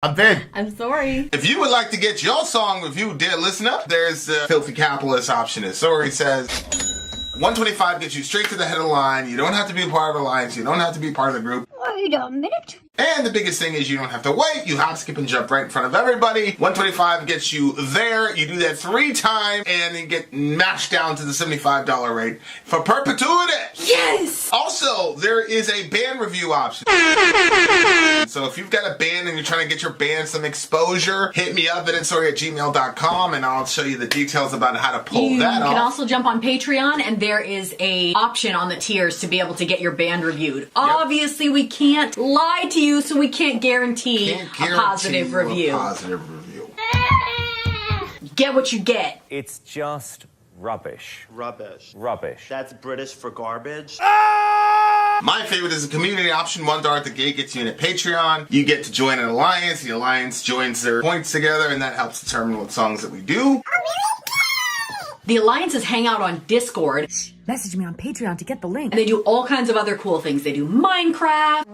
I'm Vin. I'm Sori. If you would like to get your song reviewed, dear listener, there's the filthy capitalist option. As Sori says, 125 gets you straight to the head of the line. You don't have to be a part of the alliance. You don't have to be part of the group. Wait a minute. And the biggest thing is you don't have to wait. You hop, skip, and jump right in front of everybody. 125 gets you there. You do that 3 times, and you get mashed down to the $75 rate for perpetuity. Yes! Also, there is a band review option. So if you've got a band and you're trying to get your band some exposure, hit me up at insori@gmail.com, and I'll show you the details about how to pull that off. You can also jump on Patreon, and there is a option on the tiers to be able to get your band reviewed. Yep. Obviously, we can't lie to you, so we can't guarantee a positive review. Get what you get. It's just rubbish. Rubbish. Rubbish. That's British for garbage. My favorite is a community option. $1 at the gate gets you in at Patreon. You get to join an alliance. The alliance joins their points together, and that helps determine what songs that we do. The alliances hang out on Discord. Message me on Patreon to get the link. And they do all kinds of other cool things. They do Minecraft,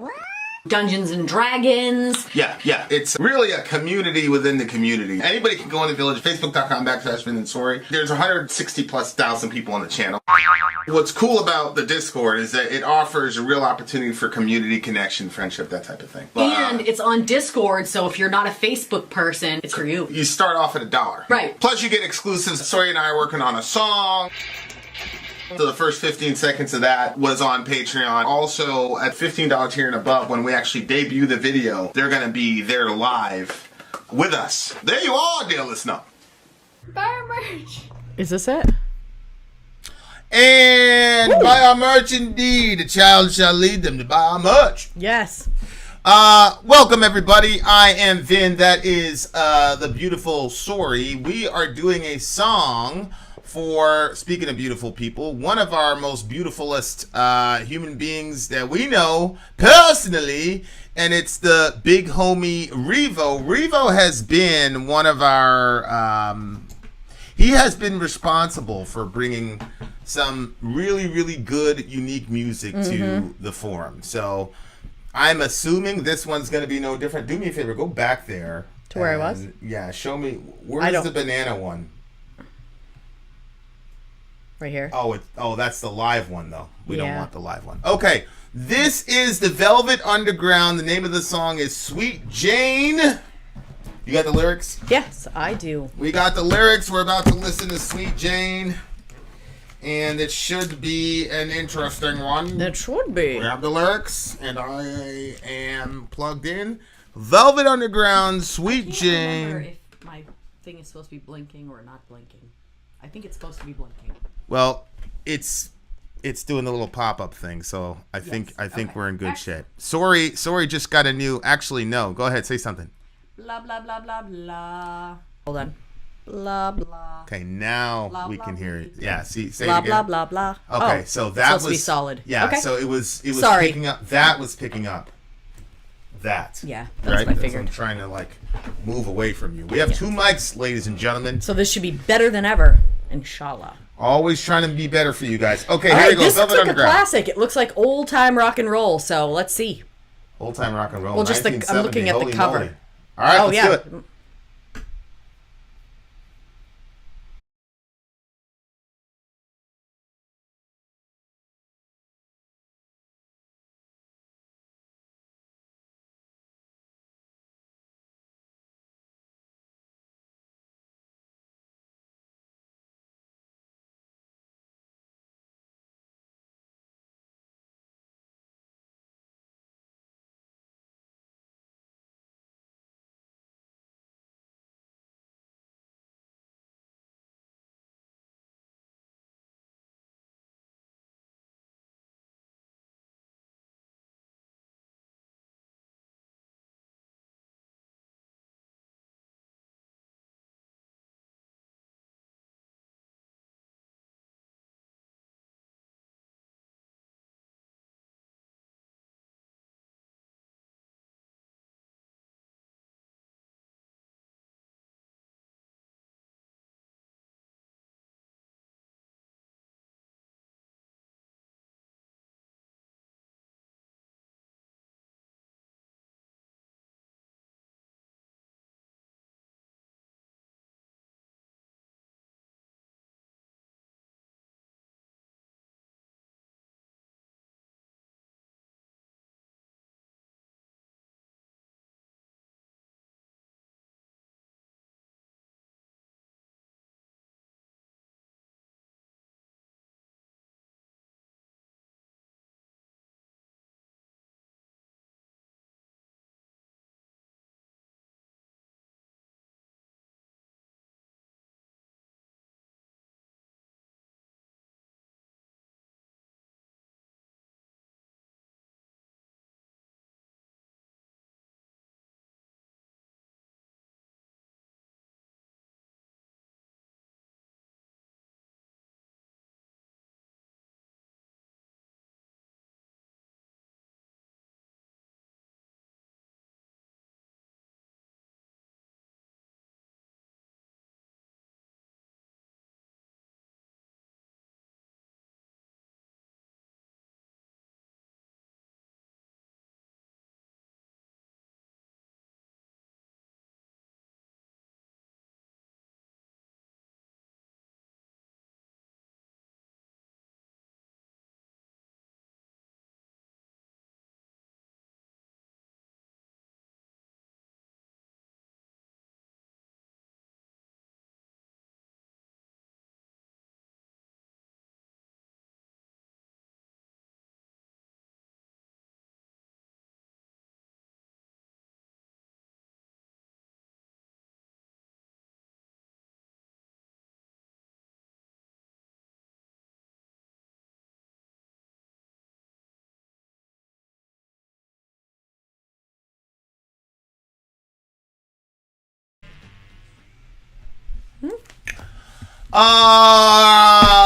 Dungeons and Dragons. Yeah. It's really a community within the community. Anybody can go on the village, facebook.com/Vin and Sori. There's 160,000+ people on the channel. What's cool about the Discord is that it offers a real opportunity for community connection, friendship, that type of thing. And it's on Discord, so if you're not a Facebook person, it's for you. You start off at $1. Right. Plus you get exclusives. Sori and I are working on a song. So the first 15 seconds of that was on Patreon. Also, at $15 tier and above, when we actually debut the video, they're going to be there live with us. There you are, dear listener. Buy our merch. Is this it? And buy our merch indeed. The child shall lead them to buy our merch. Yes. Welcome everybody. I am Vin. That is the beautiful Sori. We are doing a song for, speaking of beautiful people, one of our most beautifulest human beings that we know personally, and it's the big homie Revo. Revo has been one of our, he has been responsible for bringing some really, really good, unique music to the forum. So I'm assuming this one's going to be no different. Do me a favor, go back there. To where I was? Yeah, show me, where's the banana one? Right here. Oh, that's the live one, though. We don't Yeah. want the live one. Okay, this is the Velvet Underground. The name of the song is Sweet Jane. You got the lyrics? Yes, I do. We got the lyrics. We're about to listen to Sweet Jane. And it should be an interesting one. It should be. We have the lyrics, and I am plugged in. Velvet Underground, Sweet I Jane. remember if my thing is supposed to be blinking or not blinking. I think it's supposed to be blinking. Well, it's doing the little pop-up thing, so I think okay. we're in good shape. Sori just got a new. Actually, no. Go ahead, say something. Blah, blah, blah, blah, blah. Hold on. Blah, blah. Okay, now Blah, we blah, can hear it. blah. Yeah, see, say Blah, it again. blah, blah, blah. Okay, Oh, so it's that supposed was to be solid. Yeah, Okay. so it was Sorry. picking up. That was picking up. That. Yeah, that's what I figured. I'm trying to move away from you. We have 2 mics, ladies and gentlemen. So this should be better than ever, inshallah. Always trying to be better for you guys. Okay, All here right, we go. this Velvet looks like a Underground. classic. It looks like old time rock and roll. So let's see. Old time rock and roll. Well, just I'm 1970. looking at the Holy cover. moly. All right, Oh let's yeah. do it.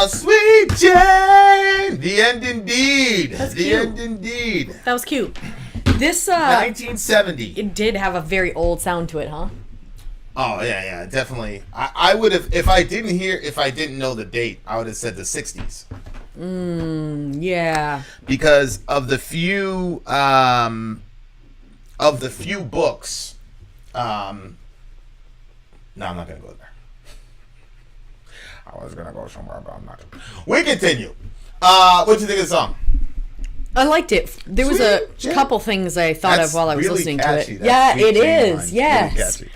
Sweet Jane. The end indeed. That's the cute. end indeed. That was cute. This 1970. it did have a very old sound to it, huh? Oh yeah, definitely. I would have if I didn't know the date, I would have said the 60s. Yeah. Because of the few books. No, I'm not gonna go there. I was gonna go somewhere, but I'm not. We continue. What'd you think of the song? I liked it. There was a Sweet Jane. couple things I thought That's of while I was really listening catchy, to it. that Yeah, Sweet it Jane is. line. Yes. Really catchy.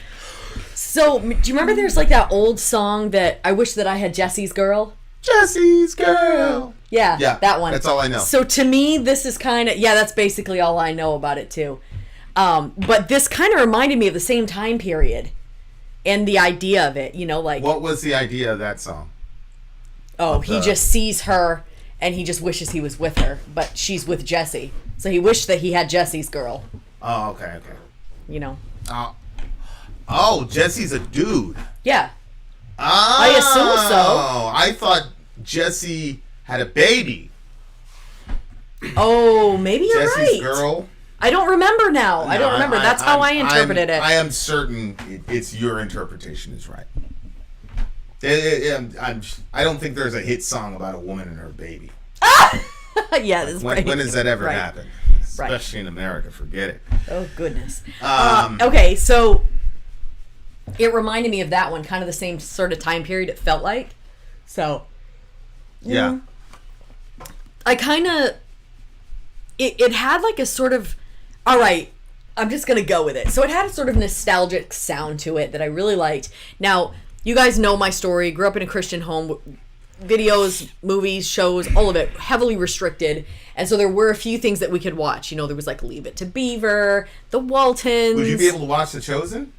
So, do you remember there's like that old song that I wish that I had Jesse's Girl? Jesse's Girl. Yeah, Yeah, that one. that's all I know. So to me, this is kind of, that's basically all I know about it too. But this kind of reminded me of the same time period and the idea of it, like, What was the idea of that song? he just sees her and he just wishes he was with her, but she's with Jesse. So he wished that he had Jesse's girl, Oh, okay. Oh, Jesse's a dude. Yeah. Oh, I assume so. I thought Jesse had a baby. Oh, maybe you're Jesse's right. girl. I don't remember now. I don't remember. That's how I interpreted it. I am certain it's your interpretation is right. I don't think there's a hit song about a woman and her baby. Yeah, this is When has that ever Right. happened? Especially in America. Forget it. Oh, goodness. Okay, so it reminded me of that one, kind of the same sort of time period it felt like. So, Yeah. I kind of, it had like a sort of, all right, I'm just going to go with it. So it had a sort of nostalgic sound to it that I really liked. Now, you guys know my story. Grew up in a Christian home. Videos, movies, shows, all of it heavily restricted, and so there were a few things that we could watch. There was like Leave It to Beaver, The Waltons. Would you be able to watch The Chosen?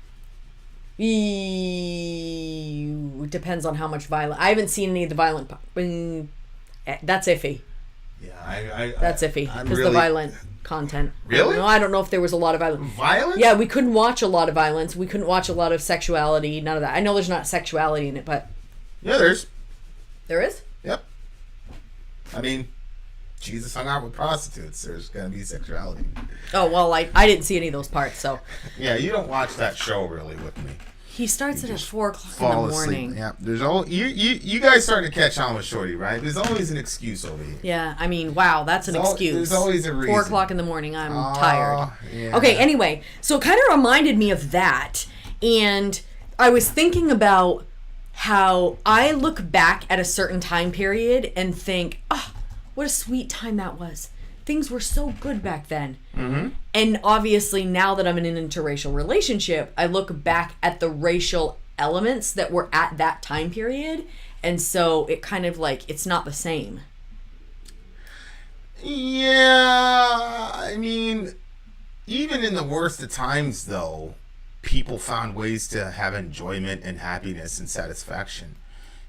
It depends on how much violent. I haven't seen any of the violent. That's iffy. Yeah, That's iffy I'm because really- the violent content. Really? I don't know if there was a lot of violence. Violence? Yeah, we couldn't watch a lot of violence. We couldn't watch a lot of sexuality. None of that. I know there's not sexuality in it, but Yeah, there's. there is. Yep. I mean, Jesus hung out with prostitutes. There's gonna be sexuality. Oh well, I didn't see any of those parts. So Yeah, you don't watch that show really with me. he starts it at 4:00 in Fall the morning. asleep. Yeah, there's all you guys starting to catch on with Shorty, right? There's always an excuse over here. Yeah, I mean, wow, that's an excuse. There's always a reason. 4:00 in the morning. I'm tired. Yeah. Okay, anyway, so it kind of reminded me of that, and I was thinking about how I look back at a certain time period and think, oh, what a sweet time that was. Things were so good back then. Mm-hmm. And obviously, now that I'm in an interracial relationship, I look back at the racial elements that were at that time period, and so it kind of like, it's not the same. Yeah, I mean, even in the worst of times, though, people found ways to have enjoyment and happiness and satisfaction.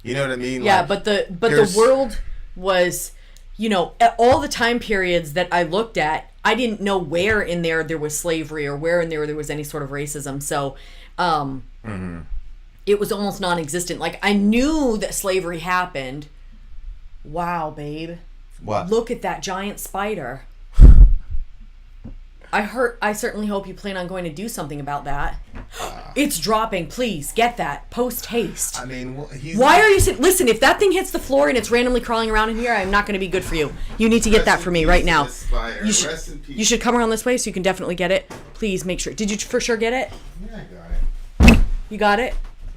You know what I mean? Yeah, Like, but the there's- world was, at all the time periods that I looked at, I didn't know where in there was slavery or where in there was any sort of racism. So, it was almost non-existent. Like, I knew that slavery happened. Wow, babe. What? Look at that giant spider. I certainly hope you plan on going to do something about that. It's dropping. Please get that. Post haste. I mean, Why are you sitting? Listen, if that thing hits the floor and it's randomly crawling around in here, I'm not going to be good for you. You need to get that for me right now. You should come around this way so you can definitely get it. Please make sure. Did you for sure get it? Yeah, I got it. You got it?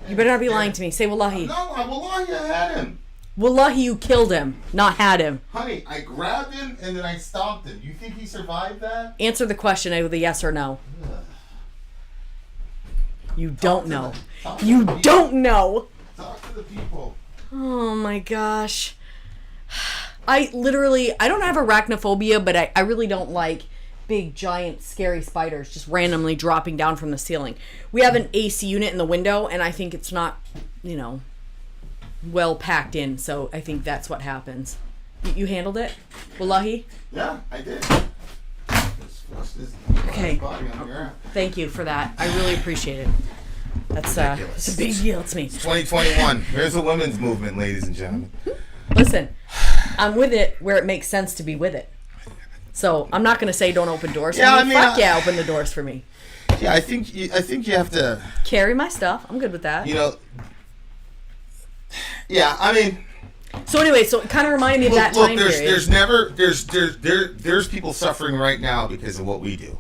You better not be lying to me. Say wallahi. No, wallahi, I had him. Wallahi, you killed him, not had him. Honey, I grabbed him and then I stomped him. You think he survived that? Answer the question with a yes or no. You don't know. You don't know. Talk to the people. Oh my gosh. I don't have arachnophobia, but I really don't like big, giant, scary spiders just randomly dropping down from the ceiling. We have an AC unit in the window, and I think it's not, well packed in, so I think that's what happens. You handled it? Wallahi? Yeah, I did. Just flush this Okay. body on the ground. Thank you for that. I really appreciate it. That's Ridiculous. it's a big deal to me. 2021. There's a women's movement, ladies and gentlemen. Listen, I'm with it where it makes sense to be with it. So I'm not going to say don't open doors for me. Fuck yeah, open the doors for me. Yeah, I think you have to carry my stuff. I'm good with that. You know. Yeah, I mean. So anyway, so it kind of reminded me of that time period. There's people suffering right now because of what we do,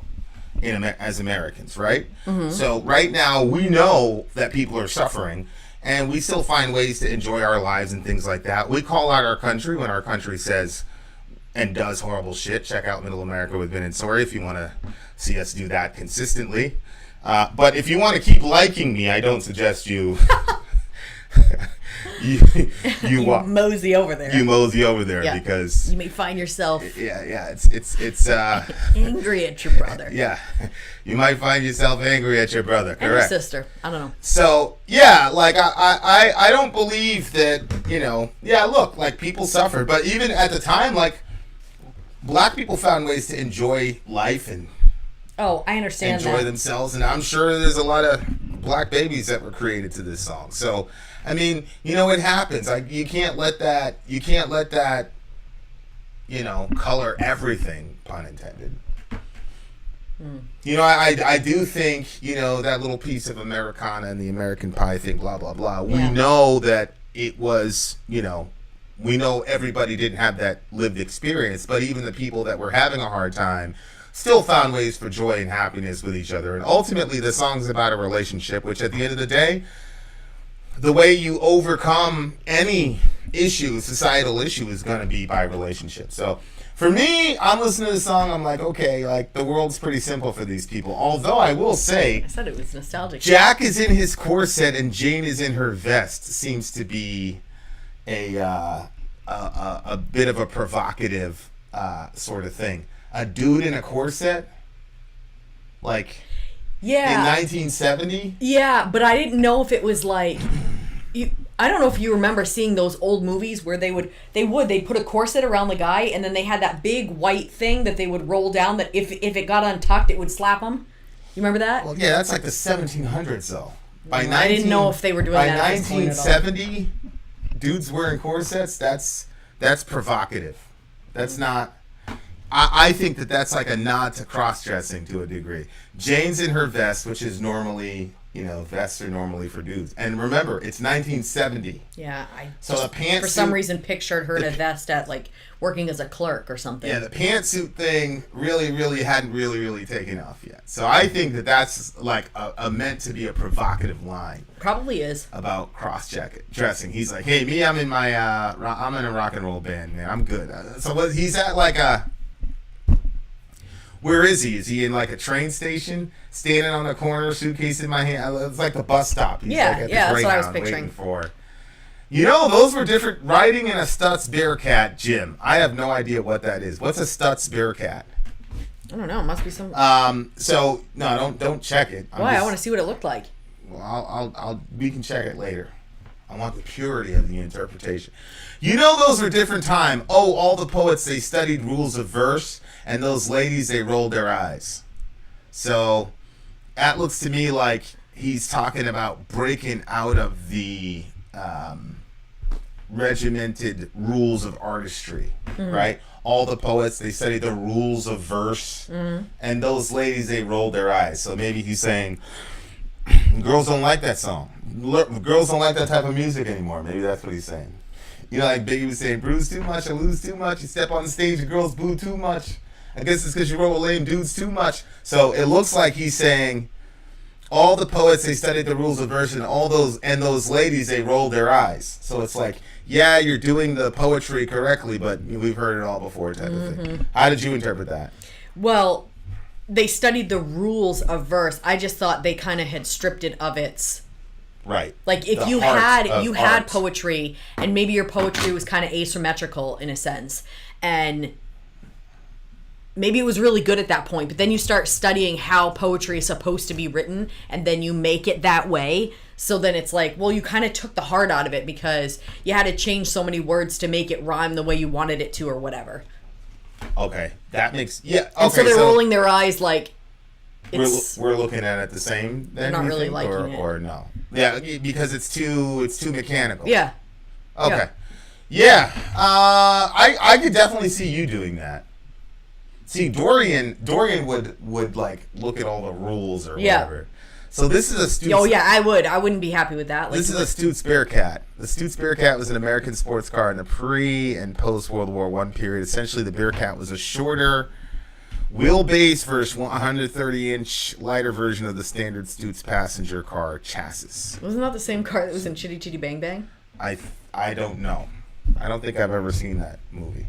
as Americans, right? Mm-hmm. So right now we know that people are suffering, and we still find ways to enjoy our lives and things like that. We call out our country when our country says and does horrible shit. Check out Middle America with Vin and Sori if you want to see us do that consistently. But if you want to keep liking me, I don't suggest you. you mosey over there. You mosey over there because you may find yourself. Yeah. It's angry at your brother. Yeah, you might find yourself angry at your brother. Correct. And your sister. I don't know. So yeah, like I don't believe that Yeah, look, like people suffer, but even at the time, like black people found ways to enjoy life and. Oh, I understand. Enjoy themselves, and I'm sure there's a lot of black babies that were created to this song. So, I mean, it happens. Like you can't let that, color everything, pun intended. I do think, that little piece of Americana and the American Pie thing, blah blah blah. Yeah. We know that it was, we know everybody didn't have that lived experience, but even the people that were having a hard time still found ways for joy and happiness with each other. And ultimately, the song's about a relationship, which at the end of the day, the way you overcome any societal issue, is going to be by relationship. So for me, I'm listening to the song, I'm like, okay, like the world's pretty simple for these people. Although I will say, I said it was nostalgic. Jack is in his corset and Jane is in her vest seems to be a bit of a provocative sort of thing. A dude in a corset, like, in 1970. Yeah, but I didn't know if it was like, I don't know if you remember seeing those old movies where they'd put a corset around the guy, and then they had that big white thing that they would roll down that if it got untucked, it would slap him. You remember that? Well, yeah, that's like the 1700s though. I didn't know if they were doing that. By 1970, dudes wearing corsets. That's provocative. That's not. I think that's like a nod to cross-dressing to a degree. Jane's in her vest, which is normally, vests are normally for dudes. And remember, it's 1970. Yeah, I for some reason pictured her in a vest at like working as a clerk or something. Yeah, the pantsuit thing really hadn't really taken off yet. So I think that's like a meant to be a provocative line. Probably is. About cross-dressing. He's like, hey, me, I'm in a rock and roll band, man. I'm good. So he's at like a. Where is he? Is he in like a train station, standing on the corner, suitcase in my hand? It's like the bus stop. He's like that's what I was picturing. Those were different. Riding in a Stutz Bearcat, Jim. I have no idea what that is. What's a Stutz Bearcat? I don't know. It must be some. So no, don't check it. Why? I want to see what it looked like. Well, we can check it later. I want the purity of the interpretation. Those were different time. Oh, all the poets, they studied rules of verse, and those ladies, they rolled their eyes. So that looks to me like he's talking about breaking out of the regimented rules of artistry, right? All the poets, they studied the rules of verse, and those ladies, they rolled their eyes. So maybe he's saying, girls don't like that song. Girls don't like that type of music anymore. Maybe that's what he's saying. Like Biggie was saying, bruise too much, I lose too much. You step on the stage, and girls boo too much. I guess it's because you roll with lame dudes too much. So it looks like he's saying, all the poets, they studied the rules of verse, and those ladies, they rolled their eyes. So it's like, yeah, you're doing the poetry correctly, but we've heard it all before type of thing. How did you interpret that? Well, they studied the rules of verse. I just thought they kind of had stripped it of its. Right. Like if you had poetry, and maybe your poetry was kind of asymmetrical in a sense, and maybe it was really good at that point, but then you start studying how poetry is supposed to be written, and then you make it that way. So then it's like, well, you kind of took the heart out of it because you had to change so many words to make it rhyme the way you wanted it to or whatever. Okay. That makes... Yeah. Okay, and so they're rolling their eyes like... we're looking at it the same. Then not you really think, liking it. or no? Yeah, because it's too mechanical. Yeah. Okay. Yeah. I could definitely see you doing that. See, Dorian would like look at all the rules or whatever. So this is a Stutes. Oh yeah, I would. I wouldn't be happy with that. Like, This is a Stutes Bearcat. The Stutes Bearcat was an American sports car in the pre and post World War I period. Essentially, the Bearcat was a shorter wheelbase versus 130-inch lighter version of the standard Stutes passenger car chassis. wasn't that the same car that was in Chitty Chitty Bang Bang? I don't know. I don't think I've ever seen that movie.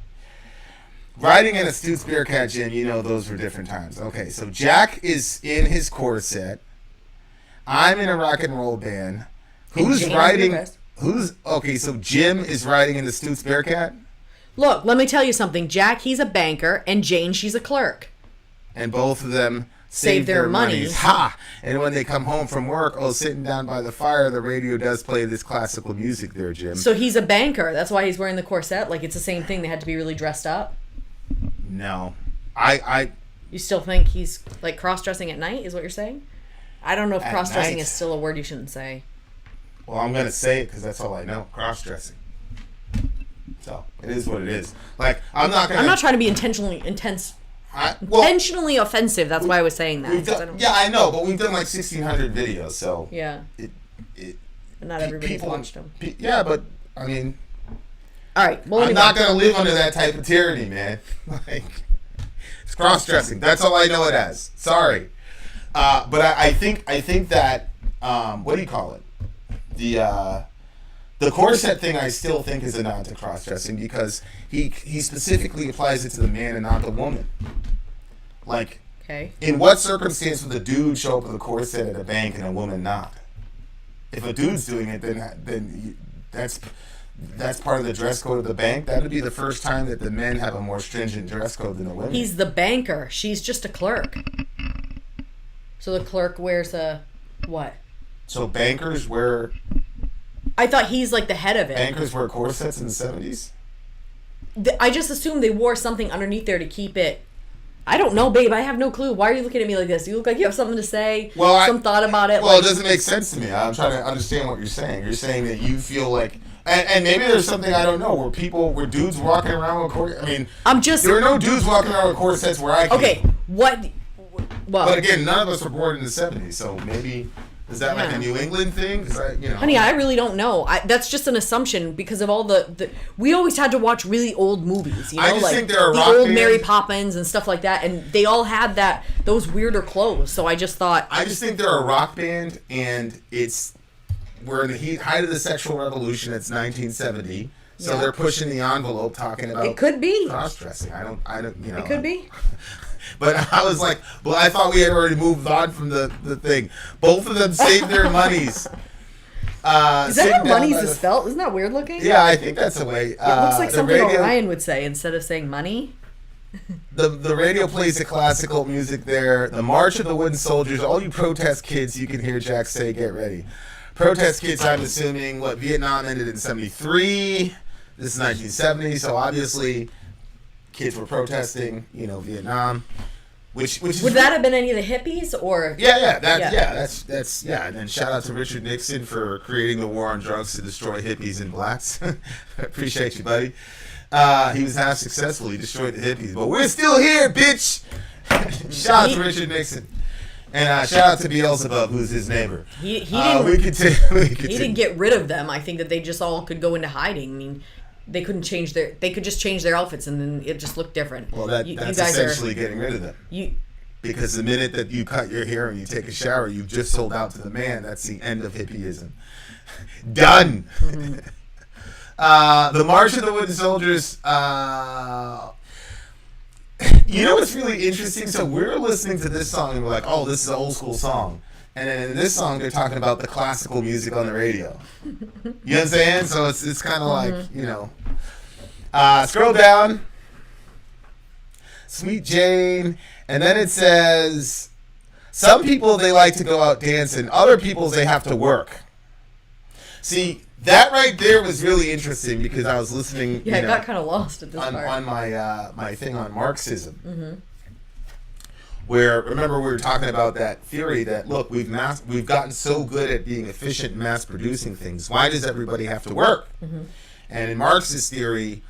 Riding in a Stutes Bearcat, Jen, you know those were different times. Okay, so Jack is in his corset. I'm in a rock and roll band. Who's riding? Okay, so Jim is riding in the Stutes Bearcat? Look, let me tell you something. Jack, he's a banker, and Jane, she's a clerk. And both of them Save their monies. Ha! And when they come home from work, sitting down by the fire, the radio does play this classical music there, Jim. So he's a banker. That's why he's wearing the corset. Like, it's the same thing. They had to be really dressed up. No. You still think he's, like, cross-dressing at night, is what you're saying? I don't know if cross-dressing is still a word you shouldn't say. Well, I'm going to say it because that's all I know. Cross-dressing. So, it is what it is. Like, I'm not trying to be intentionally offensive. That's why I was saying that. I know, but we've done like 1,600 videos, so... Yeah. But not everybody's watched them. Yeah, but, I mean... All right. Well, I'm not going to live under that type of tyranny, man. Like, it's cross-dressing. That's all I know it as. Sorry. But I think that what do you call it? The corset thing I still think is a nod to cross-dressing because he specifically applies it to the man and not the woman. Like, in what circumstance would a dude show up with a corset at a bank and a woman not? If a dude's doing it, then that's part of the dress code of the bank. That would be the first time that the men have a more stringent dress code than the women. He's the banker. She's just a clerk. So the clerk wears a what? So bankers wear... I thought he's like the head of it. Bankers wear corsets in the 70s? I just assumed they wore something underneath there to keep it... I don't know, babe. I have no clue. Why are you looking at me like this? You look like you have something to say. Some thought about it. Well, it doesn't make sense to me. I'm trying to understand what you're saying. You're saying that you feel like... And maybe there's something I don't know where dudes walking around with corsets. I mean, there were no dudes walking around with corsets where I came. Okay, what... Well, but again, none of us were born in the 70s, so maybe is that like a New England thing? Honey, I really don't know. That's just an assumption because of all the we always had to watch really old movies. You know, I just think they're a the rock old band. Mary Poppins and stuff like that, and they all had those weirder clothes. So I just thought. I just think they're a rock band, and we're in the height of the sexual revolution. It's 1970. So they're pushing the envelope, talking about it could be cross-dressing. I don't. It could be. But I was like, well, I thought we had already moved on from the thing. Both of them saved their monies. Is that how monies is spelled? Isn't that weird looking? Yeah, I think that's the way. It looks like something Orion would say instead of saying money. The radio plays the classical music there. The March of the Wooden Soldiers. All you protest kids, you can hear Jack say, get ready. Protest kids, I'm assuming, Vietnam ended in 73. This is 1970, so obviously kids were protesting, Vietnam. Which would that have been any of the hippies or? That's And then shout out to Richard Nixon for creating the war on drugs to destroy hippies and blacks. Appreciate you, buddy. He was half successful. He destroyed the hippies, but we're still here, bitch. Shout out to Richard Nixon. And shout out to Beelzebub, who's his neighbor. He didn't. He didn't get rid of them. I think that they just all could go into hiding. I mean, they couldn't change they could just change their outfits and then it just looked different. Well, that's essentially getting rid of them. Because the minute that you cut your hair and you take a shower, you've just sold out to the man. That's the end of hippieism. Done. Mm-hmm. The March of the Wooden Soldiers. You know what's really interesting? So we're listening to this song and we're like, oh, this is an old school song. And then in this song, they're talking about the classical music on the radio. You know what I'm saying? So it's kind of like, scroll down. Sweet Jane. And then it says, some people, they like to go out dancing. Other people, they have to work. See, that right there was really interesting because I was listening. Yeah, I got kind of lost at this part. On my thing on Marxism. Mm-hmm. where, remember we were talking about that theory that, look, we've gotten so good at being efficient and mass producing things. Why does everybody have to work? And in Marxist theory,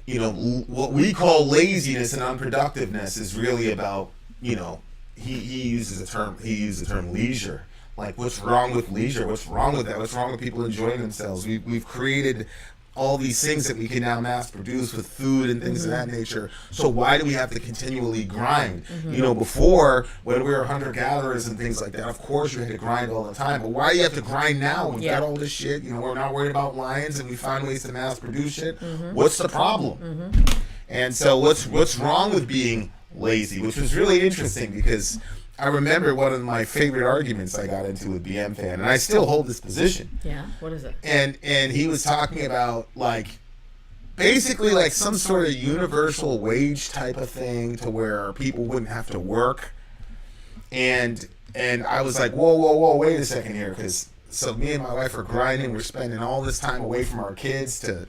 you know, what we call laziness and unproductiveness is really about, you know, he uses the term leisure. Like, what's wrong with leisure? What's wrong with that? What's wrong with people enjoying themselves? We've created all these things that we can now mass produce with food and things of that nature. So why do we have to continually grind? You know, before, when we were hunter-gatherers and things like that, of course you had to grind all the time. But why do you have to grind now? We've got all this shit. You know, we're not worried about lions and we find ways to mass produce shit. What's the problem? And so what's wrong with being lazy? Which was really interesting because I remember one of my favorite arguments I got into with BM Fan, and I still hold this position. Yeah, what is it? And he was talking about, like, basically like some sort of universal wage type of thing to where people wouldn't have to work. And I was like, whoa, wait a second here, because so me and my wife are grinding. We're spending all this time away from our kids to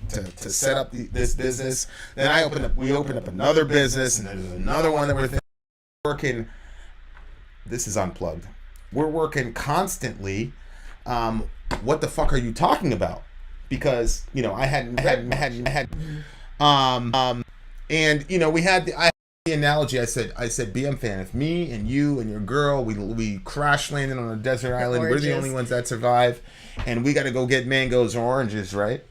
set up this business. Then we opened up another business, and there's another one that we're working. This is unplugged. We're working constantly. What the fuck are you talking about? Because, you know, I hadn't, and you know, I had the analogy. I said, BM Fan, if me and you and your girl, we crash landed on a desert island, we're the only ones that survive, and we got to go get mangoes or oranges, right?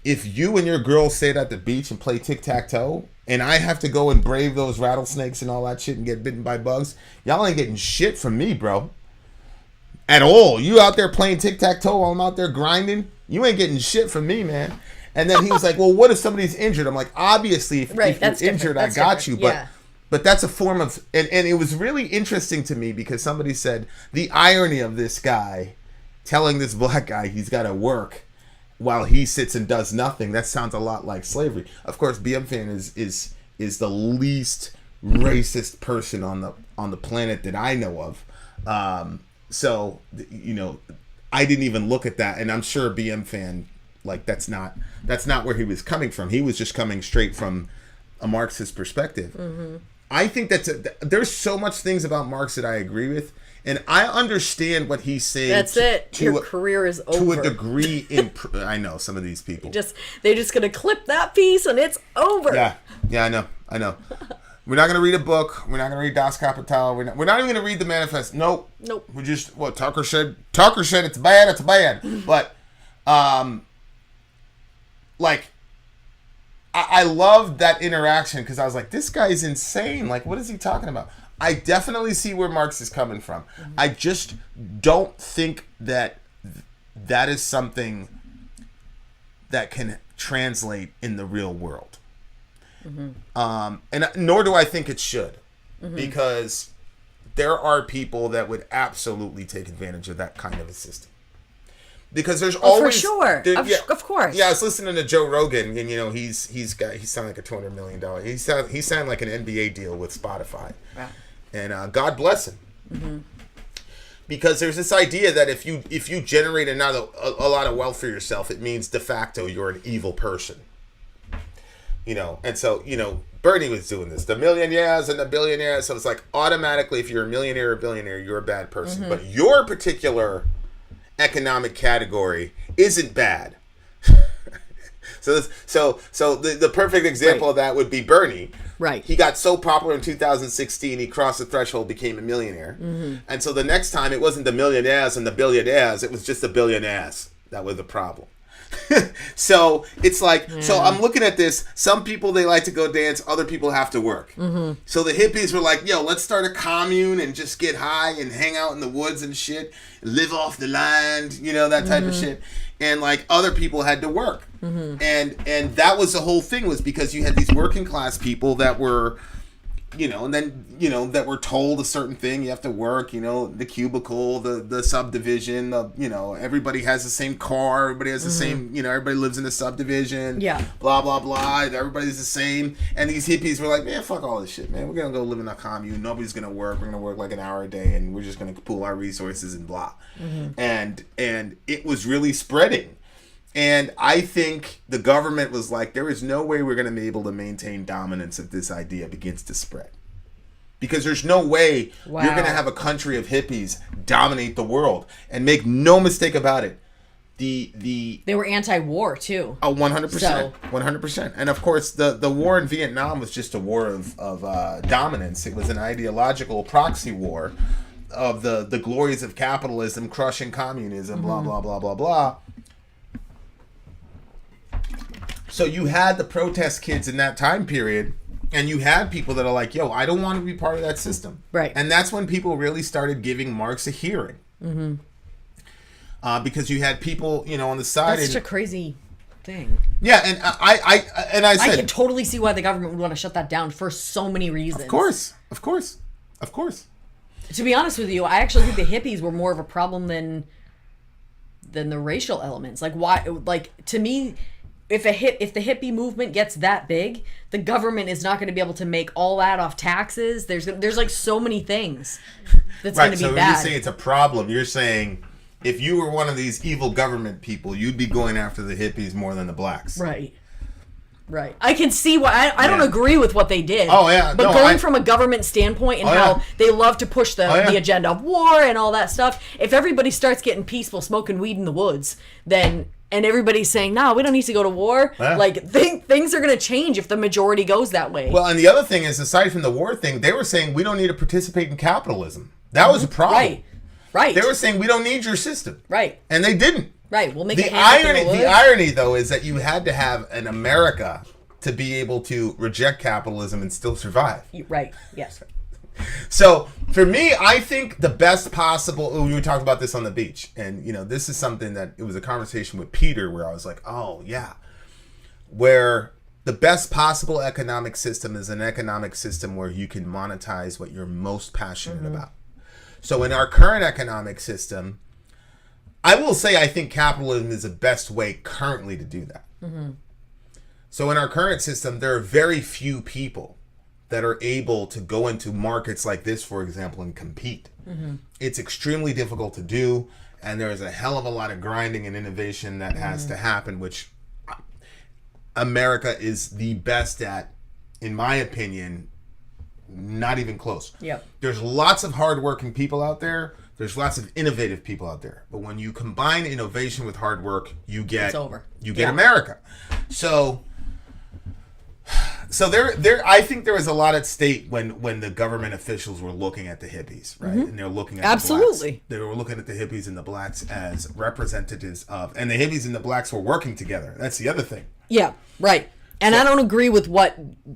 If you and your girl sit at the beach and play tic-tac-toe, and I have to go and brave those rattlesnakes and all that shit and get bitten by bugs, y'all ain't getting shit from me, bro. At all. You out there playing tic-tac-toe while I'm out there grinding, you ain't getting shit from me, man. And then he was like, well, what if somebody's injured? I'm like, obviously, if you're injured, I got you. But that's a form of... And it was really interesting to me because somebody said the irony of this guy telling this black guy he's got to work while he sits and does nothing. That sounds a lot like slavery. Of course, BM Fan is the least racist person on the planet that I know of. So, you know, I didn't even look at that, and I'm sure BM Fan, like, that's not where he was coming from. He was just coming straight from a Marxist perspective. I think there's so much things about Marx that I agree with. And I understand what he's saying. That's it. Your career is over. To a degree. I know some of these people. They're just going to clip that piece and it's over. Yeah, I know. We're not going to read a book. We're not going to read Das Kapital. We're not even going to read the manifest. Nope. We just, what Tucker said it's bad. But, like, I loved that interaction because I was like, this guy's insane. Like, what is he talking about? I definitely see where Marx is coming from. I just don't think that is something that can translate in the real world. And nor do I think it should, because there are people that would absolutely take advantage of that kind of a system. Because there's always, for sure, of course. Yeah, I was listening to Joe Rogan, and you know he sounded like a $200 million. He sounded like an NBA deal with Spotify, right. And God bless him. Because there's this idea that if you generate a lot of wealth for yourself, it means de facto you're an evil person. You know, and so, you know, Bernie was doing this, the millionaires and the billionaires. So it's like automatically, if you're a millionaire or billionaire, you're a bad person. But your particular economic category isn't bad. So the perfect example of that would be Bernie. Right. He got so popular in 2016, he crossed the threshold, became a millionaire. And so the next time, it wasn't the millionaires and the billionaires, it was just the billionaires that were the problem. So it's like, so I'm looking at this. Some people, they like to go dance. Other people have to work. So the hippies were like, yo, let's start a commune and just get high and hang out in the woods and shit. Live off the land, you know, that type of shit. And like other people had to work. And that was the whole thing, was because you had these working class people that were, you know, and then, you know, that were told a certain thing. You have to work, you know, the cubicle, the subdivision, you know, everybody has the same car. Everybody has the same, you know, everybody lives in a subdivision. Yeah. Blah, blah, blah. Everybody's the same. And these hippies were like, man, fuck all this shit, man. We're going to go live in a commune. Nobody's going to work. We're going to work like an hour a day and we're just going to pool our resources and blah. And it was really spreading. And I think the government was like, there is no way we're going to be able to maintain dominance if this idea begins to spread. because there's no way you're going to have a country of hippies dominate the world. And make no mistake about it, they were anti-war too. Oh, 100%, 100%. And of course, the war in Vietnam was just a war of dominance. It was an ideological proxy war of the glories of capitalism crushing communism, blah blah blah blah blah. So you had the protest kids in that time period, and you had people that are like, yo, I don't want to be part of that system. Right. And that's when people really started giving Marx a hearing. Because you had people, on the side. That's such a crazy thing. Yeah, and I said, I can totally see why the government would want to shut that down for so many reasons. Of course. To be honest with you, I actually think the hippies were more of a problem than the racial elements. Like, why? Like, to me, if the hippie movement gets that big, the government is not going to be able to make all that off taxes. There's like so many things that's going to be bad. So when you say it's a problem, you're saying if you were one of these evil government people, you'd be going after the hippies more than the blacks. Right. I can see why. I don't agree with what they did. Oh, yeah. But going from a government standpoint and how they love to push the agenda of war and all that stuff, if everybody starts getting peaceful, smoking weed in the woods, then... And everybody's saying, no, we don't need to go to war. Yeah. Like, things are going to change if the majority goes that way. Well, and the other thing is, aside from the war thing, they were saying we don't need to participate in capitalism. That was a problem. Right. They were saying we don't need your system. Right. And they didn't. Right. We'll make the irony, though, is that you had to have an America to be able to reject capitalism and still survive. Right. Yes. So, for me, I think the best possible... We were talking about this on the beach. And, this is something that... It was a conversation with Peter where I was like, oh, yeah. Where the best possible economic system is an economic system where you can monetize what you're most passionate about. So, in our current economic system, I will say I think capitalism is the best way currently to do that. So, in our current system, there are very few people that are able to go into markets like this, for example, and compete. It's extremely difficult to do, and there's a hell of a lot of grinding and innovation that has to happen, which America is the best at, in my opinion, not even close. Yep. There's lots of hardworking people out there. There's lots of innovative people out there. But when you combine innovation with hard work, you get America. So there, I think there was a lot at stake when the government officials were looking at the hippies, right? And they're looking at the blacks. They were looking at the hippies and the blacks as representatives of, and the hippies and the blacks were working together. That's the other thing. Yeah, right. And I don't agree with what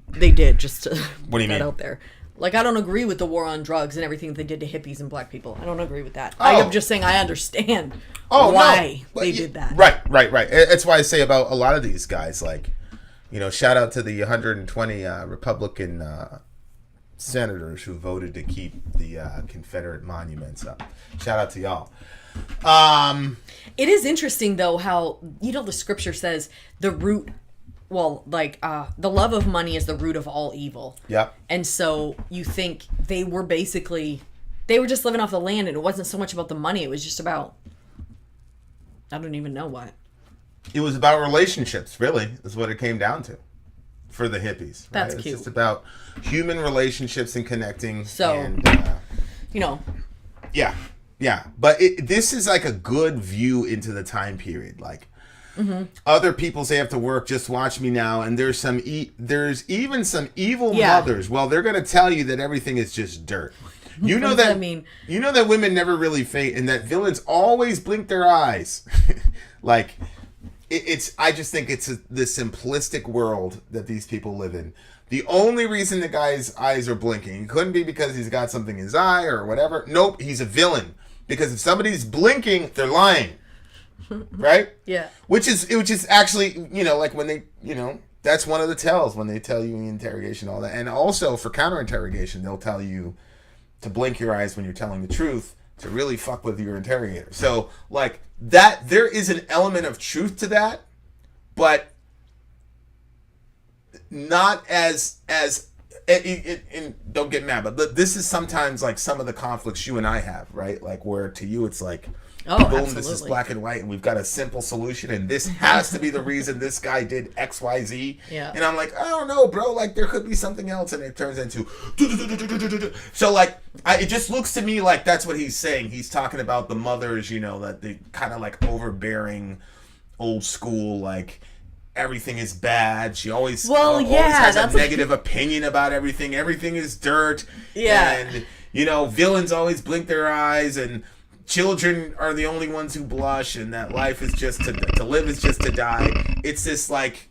they did. Just to what do you mean out there? Like, I don't agree with the war on drugs and everything they did to hippies and black people. I don't agree with that. I am just saying I understand why they did that. Right. That's why I say about a lot of these guys, like. Shout out to the 120 Republican senators who voted to keep the Confederate monuments up. Shout out to y'all. It is interesting, though, how, the scripture says the root, the love of money is the root of all evil. Yeah. And so you think they were just living off the land, and it wasn't so much about the money. It was just about, I don't even know what. It was about relationships, really, is what it came down to for the hippies. Right? That's cute. It's just about human relationships and connecting. So, and, Yeah. But this is like a good view into the time period. Like, other people say I have to work, just watch me now. And there's even some evil mothers. Well, they're going to tell you that everything is just dirt. You know that mean? You know that women never really fade and that villains always blink their eyes. Like... I just think it's the simplistic world that these people live in. The only reason the guy's eyes are blinking, it couldn't be because he's got something in his eye or whatever. Nope, he's a villain. Because if somebody's blinking, they're lying. Right? Yeah. Which is actually, like when they, that's one of the tells when they tell you in interrogation, all that. And also for counter-interrogation, they'll tell you to blink your eyes when you're telling the truth to really fuck with your interrogator. So, like, that there is an element of truth to that, but not as and don't get mad, but this is sometimes like some of the conflicts you and I have, right? Like where to you it's like, oh, boom, absolutely. this is black and white, and we've got a simple solution, and this has to be the reason this guy did X, Y, Z. Yeah. And I'm like, I don't know, bro. Like there could be something else, and it turns into. So like, it just looks to me like that's what he's saying. He's talking about the mothers, you know, that they kind of like overbearing, old school, like. Everything is bad. She always, always has a negative opinion about everything. Everything is dirt. Yeah. And, you know, villains always blink their eyes, and children are the only ones who blush, and that life is just to live is just to die. It's this, like,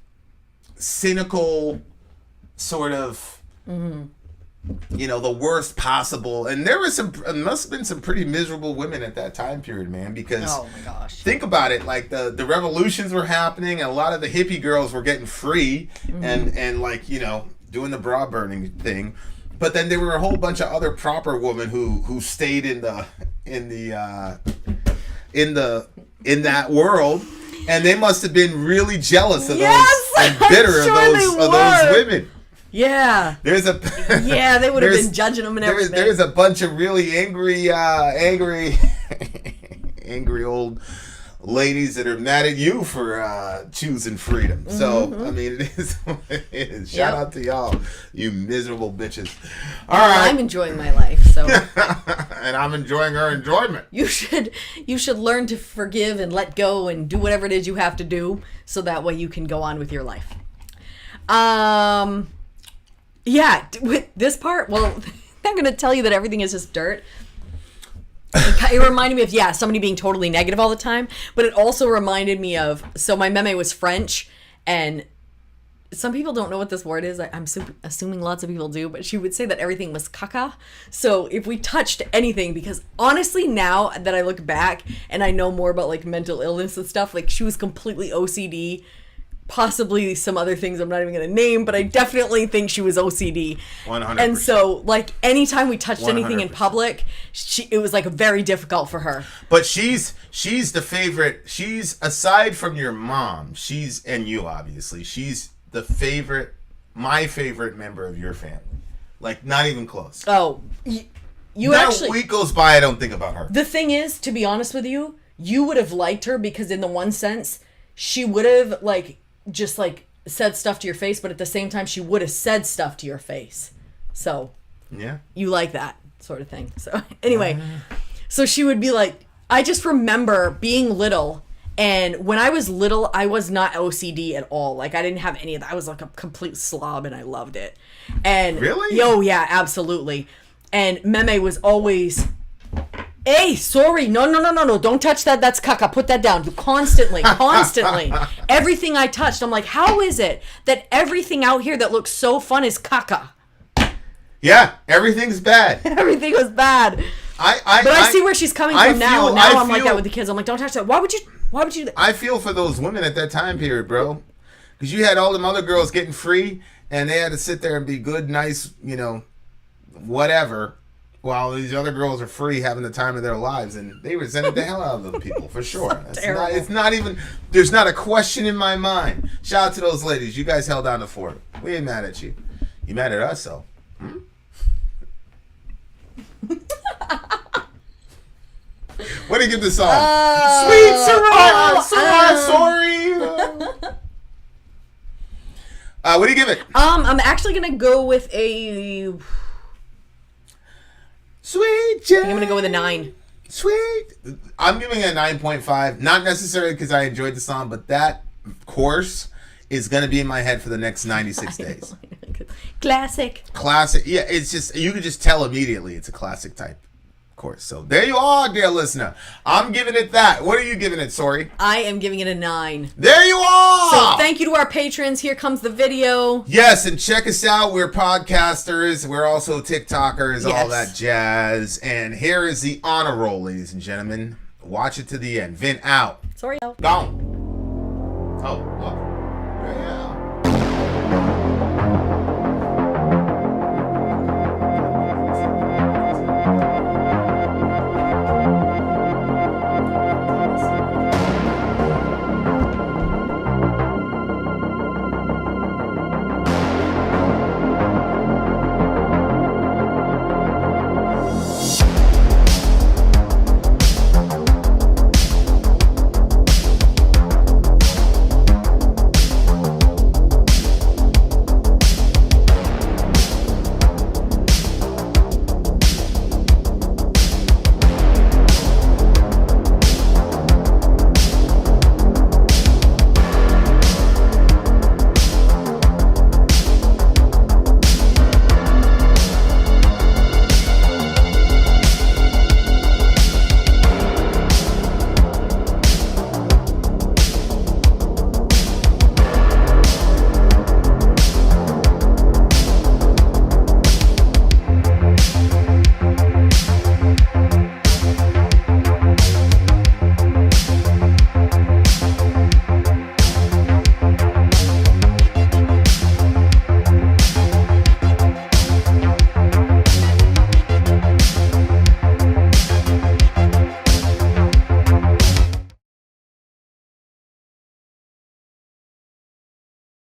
cynical sort of, you know, the worst possible. And there must have been some pretty miserable women at that time period, man, because Oh my gosh. think about it, like the revolutions were happening, and a lot of the hippie girls were getting free and like, you know, doing the bra burning thing. But then there were a whole bunch of other proper women who stayed in that world, and they must have been really jealous of those and bitter of those women. Yeah. There's a yeah, they would have been judging them and everything. There's a bunch of really angry old ladies that are mad at you for choosing freedom. So I mean, it is what it is. Shout out to y'all, you miserable bitches. All right, I'm enjoying my life, so and I'm enjoying her enjoyment. you should learn to forgive and let go and do whatever it is you have to do, so that way you can go on with your life. Yeah, with this part, well, I'm going to tell you that everything is just dirt. It reminded me of, somebody being totally negative all the time, but it also reminded me of, so my meme was French, and some people don't know what this word is. I'm assuming lots of people do, but she would say that everything was caca. So if we touched anything, because honestly now that I look back and I know more about like mental illness and stuff, like she was completely OCD, possibly some other things I'm not even going to name, but I definitely think she was OCD. 100%. And so, like, anytime we touched 100%. Anything in public, it was, like, very difficult for her. But she's the favorite. She's, aside from your mom, and you, obviously, she's my favorite member of your family. Like, not even close. Oh, you not actually... a week goes by, I don't think about her. The thing is, to be honest with you, you would have liked her because in the one sense, she would have, like... just like said stuff to your face, but at the same time she would have said stuff to your face. So yeah, you like that sort of thing. So anyway, so she would be like, I just remember being little, and when I was little I was not OCD at all. Like I didn't have any of that. I was like a complete slob and I loved it. And really? Oh yeah, absolutely. And Meme was always, hey, sorry, no, don't touch that, that's caca, put that down. Constantly. Everything I touched, I'm like, how is it that everything out here that looks so fun is caca? Yeah, everything's bad. Everything was bad. I see where she's coming from now. Now I'm like that with the kids. I'm like, don't touch that. Why would you do that? I feel for those women at that time period, bro. Because you had all them other girls getting free, and they had to sit there and be good, nice, you know, whatever, while these other girls are free having the time of their lives, and they resented the hell out of those people for sure. It's not even, there's not a question in my mind. Shout out to those ladies. You guys held down the fort. We ain't mad at you. You mad at us, though. What do you give this song? Sweet Sorry. What do you give it? I'm actually gonna go with a Sweet Jane. I'm gonna go with a 9. Sweet. I'm giving it a 9.5. Not necessarily because I enjoyed the song, but that course is gonna be in my head for the next 96 days. Classic. Yeah, it's just, you can just tell immediately it's a classic type course. So there you are, dear listener. I'm giving it that. What are you giving it, Sori? I am giving it a 9. There you are. So thank you to our patrons. Here comes the video. Yes, and check us out. We're podcasters. We're also TikTokers, all that jazz. And here is the honor roll, ladies and gentlemen. Watch it to the end. Vin out. Sorry out. Gone. Oh, look. Yeah.